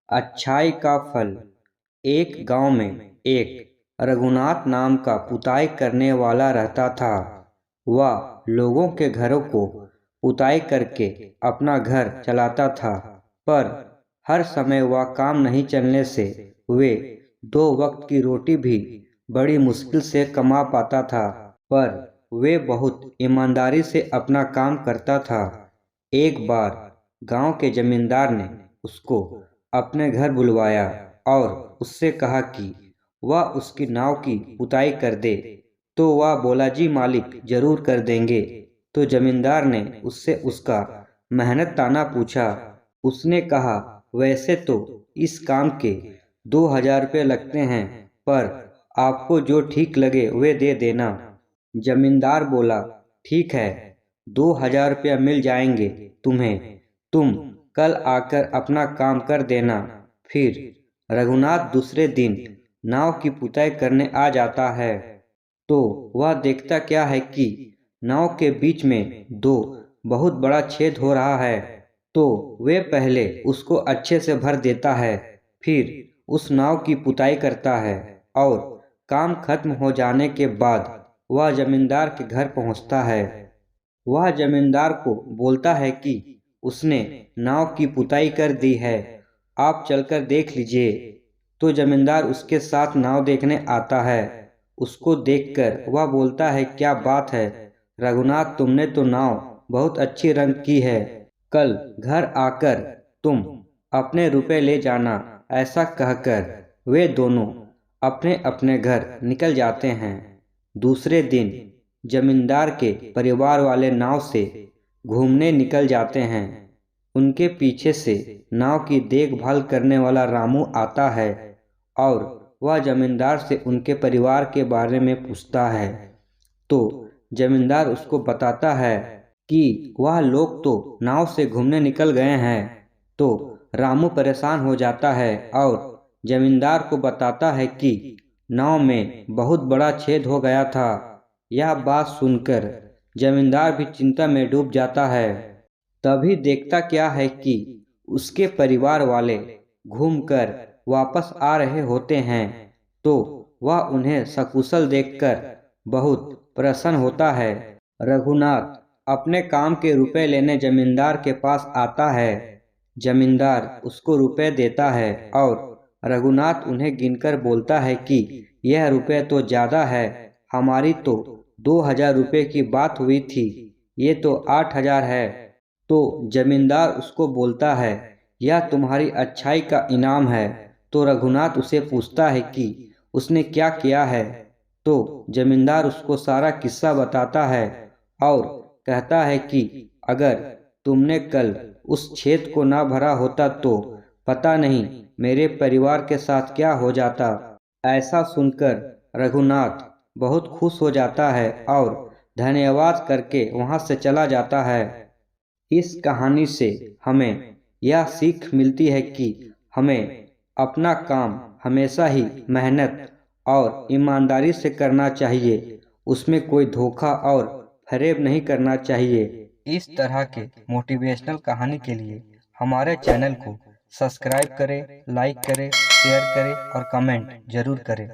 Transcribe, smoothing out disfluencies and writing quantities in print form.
अच्छाई का फल। एक गांव में एक रघुनाथ नाम का पुताई करने वाला रहता था। वह लोगों के घरों को पुताई करके अपना घर चलाता था, पर हर समय वह काम नहीं चलने से वे 2 वक्त की रोटी भी बड़ी मुश्किल से कमा पाता था। पर वे बहुत ईमानदारी से अपना काम करता था। एक बार गांव के जमींदार ने उसको अपने घर बुलवाया और उससे कहा कि वह उसकी नाव की पुताई कर दे। तो वह बोला, जी मालिक, जरूर कर देंगे। तो जमींदार ने उससे उसका मेहनत ताना पूछा। उसने कहा, वैसे तो इस काम के 2,000 रुपये लगते हैं, पर आपको जो ठीक लगे वे दे देना। जमींदार बोला, ठीक है, 2,000 रुपया मिल जाएंगे तुम्हें। तुम कल आकर अपना काम कर देना। फिर रघुनाथ दूसरे दिन नाव की पुताई करने आ जाता है। तो वह देखता क्या है कि नाव के बीच में दो बहुत बड़ा छेद हो रहा है। तो वे पहले उसको अच्छे से भर देता है, फिर उस नाव की पुताई करता है और काम खत्म हो जाने के बाद वह जमींदार के घर पहुंचता है। वह जमींदार को बोलता है कि उसने नाव की पुताई कर दी है, आप चलकर देख लीजिए। तो जमींदार उसके साथ नाव देखने आता है। उसको देखकर वह बोलता है, क्या बात है रघुनाथ, तुमने तो नाव बहुत अच्छी रंग की है। कल घर आकर तुम अपने रुपए ले जाना। ऐसा कहकर वे दोनों अपने अपने घर निकल जाते हैं। दूसरे दिन जमींदार के परिवार वाले नाव से घूमने निकल जाते हैं। उनके पीछे से नाव की देखभाल करने वाला रामू आता है और वह जमींदार से उनके परिवार के बारे में पूछता है। तो जमींदार उसको बताता है कि वह लोग तो नाव से घूमने निकल गए हैं। तो रामू परेशान हो जाता है और जमींदार को बताता है कि नाव में बहुत बड़ा छेद हो गया था। यह बात सुनकर जमींदार भी चिंता में डूब जाता है। तभी देखता क्या है कि उसके परिवार वाले घूमकर वापस आ रहे होते हैं। तो वह उन्हें सकुशल देखकर बहुत प्रसन्न होता है। रघुनाथ अपने काम के रुपए लेने जमींदार के पास आता है। जमींदार उसको रुपए देता है और रघुनाथ उन्हें गिनकर बोलता है कि यह रुपए तो ज्यादा है, हमारी तो 2,000 रुपये की बात हुई थी, ये तो 8,000 है। तो जमींदार उसको बोलता है, यह तुम्हारी अच्छाई का इनाम है। तो रघुनाथ उसे पूछता है कि उसने क्या किया है। तो जमींदार उसको सारा किस्सा बताता है और कहता है कि अगर तुमने कल उस छेद को ना भरा होता तो पता नहीं मेरे परिवार के साथ क्या हो जाता। ऐसा सुनकर रघुनाथ बहुत खुश हो जाता है और धन्यवाद करके वहां से चला जाता है। इस कहानी से हमें यह सीख मिलती है कि हमें अपना काम हमेशा ही मेहनत और ईमानदारी से करना चाहिए, उसमें कोई धोखा और फरेब नहीं करना चाहिए। इस तरह के मोटिवेशनल कहानी के लिए हमारे चैनल को सब्सक्राइब करें, लाइक करें, शेयर करें और कमेंट जरूर करें।